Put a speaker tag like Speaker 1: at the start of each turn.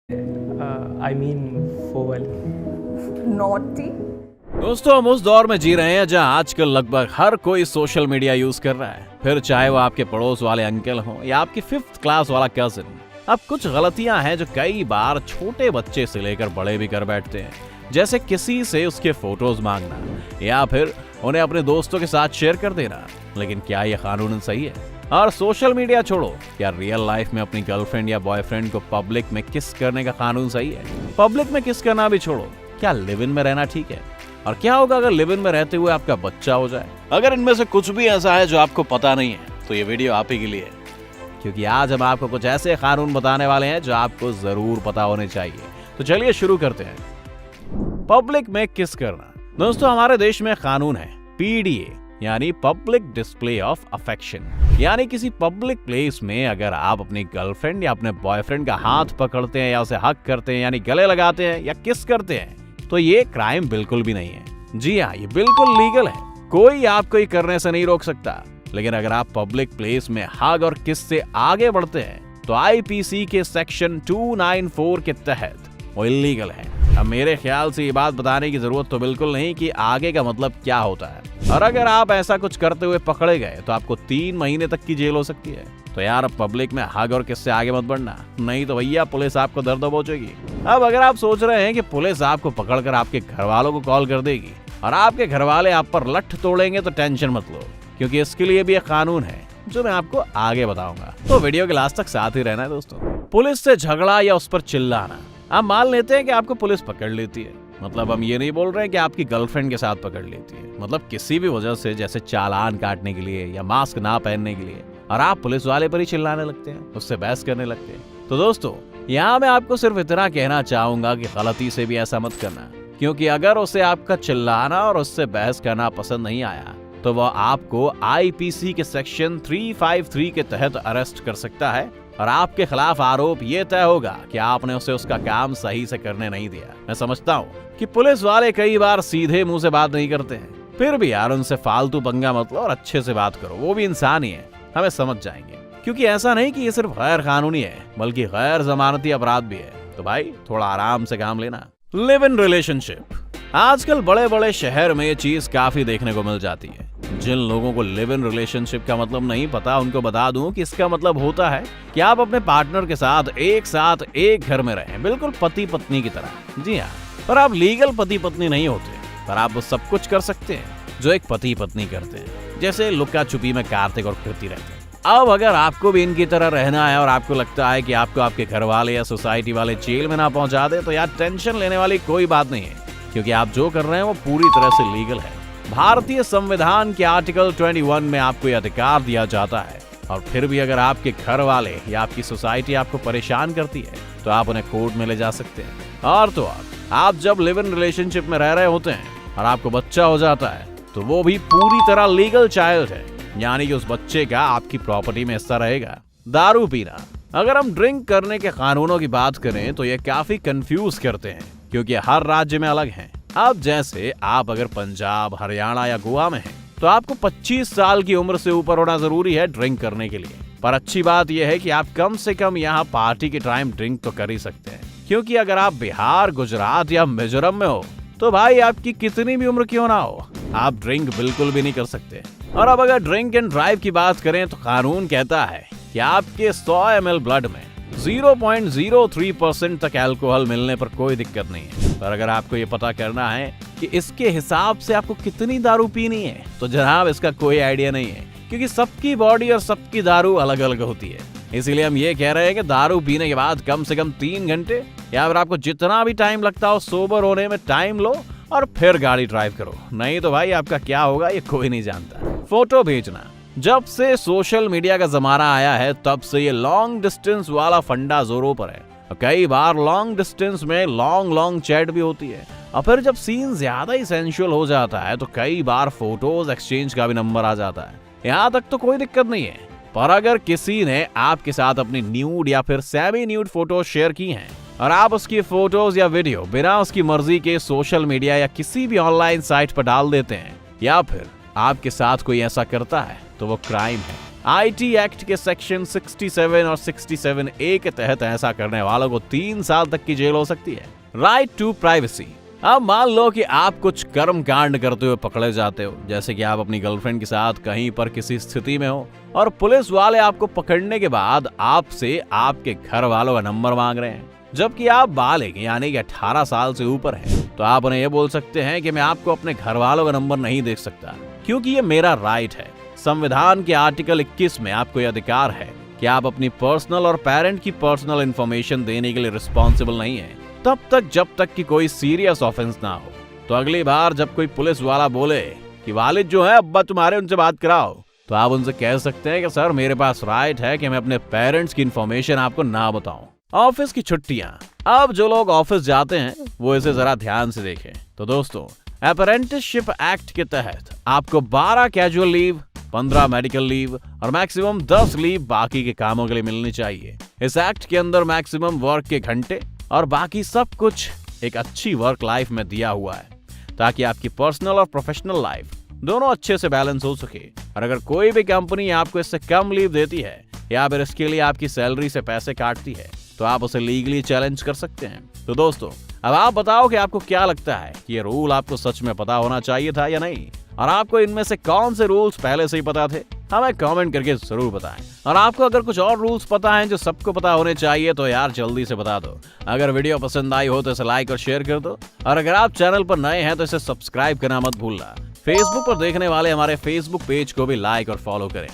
Speaker 1: I mean फोवल।
Speaker 2: Naughty.
Speaker 3: दोस्तों, हम उस दौर में जी रहे हैं जहां आजकल लगभग हर कोई सोशल मीडिया यूज कर रहा है, फिर चाहे वो आपके पड़ोस वाले अंकल हों या आपकी 5th क्लास वाला कजिन। अब कुछ गलतियां हैं जो कई बार छोटे बच्चे से लेकर बड़े भी कर बैठते हैं, जैसे किसी से उसके फोटोज मांगना या फिर उन्हें अपने दोस्तों के साथ शेयर कर देना। लेकिन क्या ये कानूनन सही है? और सोशल मीडिया छोड़ो, क्या रियल लाइफ में अपनी गर्लफ्रेंड या बॉयफ्रेंड को पब्लिक में किस करने का कानून सही है? पब्लिक में किस करना भी छोड़ो, क्या लिव इन में रहना ठीक है? और क्या होगा अगर लिव इन में रहते हुए आपका बच्चा हो जाए? अगर इनमें से कुछ भी ऐसा है जो आपको पता नहीं है, तो ये वीडियो आप ही के लिए है, क्योंकि आज हम आपको कुछ ऐसे कानून बताने वाले हैं जो आपको जरूर पता होने चाहिए। तो चलिए शुरू करते हैं। पब्लिक में किस करना। दोस्तों, हमारे देश में कानून है PDA, यानी पब्लिक डिस्प्ले ऑफ अफेक्शन। यानी किसी पब्लिक प्लेस में अगर आप अपनी गर्लफ्रेंड या अपने बॉयफ्रेंड का हाथ पकड़ते हैं या उसे हक करते हैं, यानी गले लगाते हैं या किस करते हैं, तो ये क्राइम बिल्कुल भी नहीं है। जी हाँ, ये बिल्कुल लीगल है, कोई आपको ये करने से नहीं रोक सकता। लेकिन अगर आप पब्लिक प्लेस में हग और किस से आगे बढ़ते हैं, तो IPC के सेक्शन 294 के तहत वो इलीगल है। अब मेरे ख्याल से ये बात बताने की जरूरत तो बिल्कुल नहीं कि आगे का मतलब क्या होता है। और अगर आप ऐसा कुछ करते हुए पकड़े गए तो आपको 3 महीने तक की जेल हो सकती है। तो यार, अब पब्लिक में हग और किस से आगे मत बढ़ना, नहीं तो भैया पुलिस आपको दर्द पहुंचेगी। अब अगर आप सोच रहे हैं कि पुलिस आपको पकड़कर आपके घर वालों को कॉल कर देगी और आपके घर वाले आप पर लठ तोड़ेंगे, तो टेंशन मत लो, क्योंकि इसके लिए भी एक कानून है जो मैं आपको आगे बताऊंगा। तो वीडियो के लास्ट तक साथ ही रहना है दोस्तों। पुलिस से झगड़ा या उस पर चिल्लाना। आप मान लेते हैं कि आपको पुलिस पकड़ लेती है, मतलब हम ये नहीं बोल रहे हैं कि आपकी गर्लफ्रेंड के साथ पकड़ लेती है, मतलब किसी भी वजह से, जैसे चालान काटने के लिए या मास्क ना पहनने के लिए, और आप पुलिस वाले पर ही चिल्लाने लगते हैं, उससे बहस करने लगते हैं। तो दोस्तों, यहाँ मैं आपको सिर्फ इतना कहना चाहूंगा कि गलती से भी ऐसा मत करना, क्योंकि अगर उसे आपका चिल्लाना और उससे बहस करना पसंद नहीं आया, तो वह आपको IPC के सेक्शन 353 के तहत अरेस्ट कर सकता है और आपके खिलाफ आरोप ये तय होगा कि आपने उसे उसका काम सही से करने नहीं दिया। मैं समझता हूँ कि पुलिस वाले कई बार सीधे मुंह से बात नहीं करते हैं, फिर भी यार उनसे फालतू पंगा मत लो और अच्छे से बात करो, वो भी इंसान ही है, हमें समझ जाएंगे। क्योंकि ऐसा नहीं कि ये सिर्फ गैर कानूनी है, बल्कि गैर जमानती अपराध भी है। तो भाई, थोड़ा आराम से काम लेना। Live in relationship. आजकल बड़े बड़े शहर में ये चीज काफी देखने को मिल जाती है। जिन लोगों को लिव इन रिलेशनशिप का मतलब नहीं पता, उनको बता दूं कि इसका मतलब होता है कि आप अपने पार्टनर के साथ एक घर में रहें, बिल्कुल पति पत्नी की तरह। जी हाँ, पर आप लीगल पति पत्नी नहीं होते, पर आप वो सब कुछ कर सकते हैं जो एक पति पत्नी करते हैं, जैसे लुक्का छुपी में कार्तिक और कृति रहते हैं। अब अगर आपको भी इनकी तरह रहना है और आपको लगता है कि आपको आपके घर वाले या सोसाइटी वाले जेल में ना पहुंचा दे, तो यार टेंशन लेने वाली कोई बात नहीं है, क्योंकि आप जो कर रहे हैं वो पूरी तरह से लीगल है। भारतीय संविधान के आर्टिकल 21 में आपको यह अधिकार दिया जाता है, और फिर भी अगर आपके घर वाले या आपकी सोसाइटी आपको परेशान करती है, तो आप उन्हें कोर्ट में ले जा सकते हैं। और तो और, आप जब लिव इन रिलेशनशिप में रह रहे होते हैं और आपको बच्चा हो जाता है, तो वो भी पूरी तरह लीगल चाइल्ड है, यानी कि उस बच्चे का आपकी प्रॉपर्टी में हिस्सा रहेगा। दारू पीना। अगर हम ड्रिंक करने के कानूनों की बात करें, तो ये काफी कंफ्यूज करते हैं, क्योंकि हर राज्य में अलग हैं। अब जैसे आप अगर पंजाब, हरियाणा या गोवा में हैं, तो आपको 25 साल की उम्र से ऊपर होना जरूरी है ड्रिंक करने के लिए। पर अच्छी बात यह है कि आप कम से कम यहाँ पार्टी के टाइम ड्रिंक तो कर ही सकते हैं, क्योंकि अगर आप बिहार, गुजरात या मिजोरम में हो, तो भाई आपकी कितनी भी उम्र क्यों ना हो, आप ड्रिंक बिल्कुल भी नहीं कर सकते। और अब अगर ड्रिंक एंड ड्राइव की बात करें, तो कानून कहता है कि आपके 100 ml ब्लड में 0.03% तक अल्कोहल मिलने पर कोई दिक्कत नहीं है। पर अगर आपको ये पता करना है कि इसके हिसाब से आपको कितनी दारू पीनी है, तो जनाब इसका कोई आइडिया नहीं है, क्योंकि सबकी बॉडी और सबकी दारू अलग अलग होती है। इसीलिए हम ये कह रहे हैं कि दारू पीने के बाद कम से कम 3 घंटे या फिर आपको जितना भी टाइम लगता हो सोबर होने में टाइम लो और फिर गाड़ी ड्राइव करो, नहीं तो भाई आपका क्या होगा ये कोई नहीं जानता। फोटो भेजना। जब से सोशल मीडिया का जमाना आया है, तब से ये लॉन्ग डिस्टेंस वाला फंडा जोरों पर है। कई बार लॉन्ग डिस्टेंस में लॉन्ग चैट भी होती है, और फिर जब सीन ज्यादा ही सेंसुअल हो जाता है, तो कई बार फोटोज एक्सचेंज का भी नंबर आ जाता है। यहाँ तक तो कोई दिक्कत नहीं है, पर अगर किसी ने आपके साथ अपनी न्यूड या फिर सेमी न्यूड फोटो शेयर की हैं, और आप उसकी फोटोज या वीडियो बिना उसकी मर्जी के सोशल मीडिया या किसी भी ऑनलाइन साइट पर डाल देते हैं, या फिर आपके साथ कोई ऐसा करता है, तो वो क्राइम है। आईटी एक्ट के सेक्शन 67 और 67A के तहत ऐसा करने वालों को 3 साल तक की जेल हो सकती है। Right to privacy. अब मान लो कि आप कुछ कर्म कांड करते हुए पकड़े जाते हो, जैसे कि आप अपनी गर्लफ्रेंड के साथ कहीं पर किसी स्थिति में हो और पुलिस वाले आपको पकड़ने के बाद आपसे आपके घर वालों का नंबर मांग रहे हैं, जबकि आप बालिग यानी कि 18 साल से ऊपर हैं। तो आप उन्हें ये बोल सकते हैं कि मैं आपको अपने घर वालों का नंबर नहीं दे सकता, क्योंकि ये मेरा राइट है। संविधान के आर्टिकल 21 में आपको यह अधिकार है कि आप अपनी पर्सनल और पेरेंट की पर्सनल इंफॉर्मेशन देने के लिए रिस्पॉन्सिबल नहीं है, तब तक जब तक कि कोई सीरियस ऑफेंस ना हो। तो अगली बार जब कोई पुलिस वाला बोले कि वालिद जो है अब्बा तुम्हारे, उनसे बात कराओ, तो आप उनसे कह सकते हैं कि सर मेरे पास राइट है कि मैं अपने पेरेंट्स की इंफॉर्मेशन आपको ना बताऊं। ऑफिस की छुट्टियां। अब जो लोग ऑफिस जाते हैं वो इसे जरा ध्यान से देखें। तो दोस्तों, अप्रेंटिसशिप एक्ट के तहत आपको 12 कैजुअल लीव, 15 मेडिकल लीव और मैक्सिमम 10 लीव बाकी के कामों के लिए मिलनी चाहिए। इस एक्ट के अंदर मैक्सिमम वर्क के घंटे और बाकी सब कुछ एक अच्छी वर्क लाइफ में दिया हुआ है, ताकि आपकी पर्सनल और प्रोफेशनल लाइफ दोनों अच्छे से बैलेंस हो सके। और अगर कोई भी कंपनी आपको इससे कम लीव देती है या फिर इसके लिए आपकी सैलरी से पैसे काटती है, तो आप उसे लीगली चैलेंज कर सकते हैं। तो दोस्तों, अब आप बताओ कि आपको क्या लगता है कि ये रूल आपको सच में पता होना चाहिए था या नहीं, और आपको इनमें से कौन से रूल्स पहले से ही पता थे? हमें कमेंट करके जरूर बताएं। और आपको अगर कुछ और रूल्स पता हैं जो सबको पता होने चाहिए, तो यार जल्दी से बता दो। अगर वीडियो पसंद आई हो तो इसे लाइक और शेयर कर दो, और अगर आप चैनल पर नए हैं तो इसे सब्सक्राइब करना मत भूलना। फेसबुक पर देखने वाले हमारे फेसबुक पेज को भी लाइक और फॉलो करें।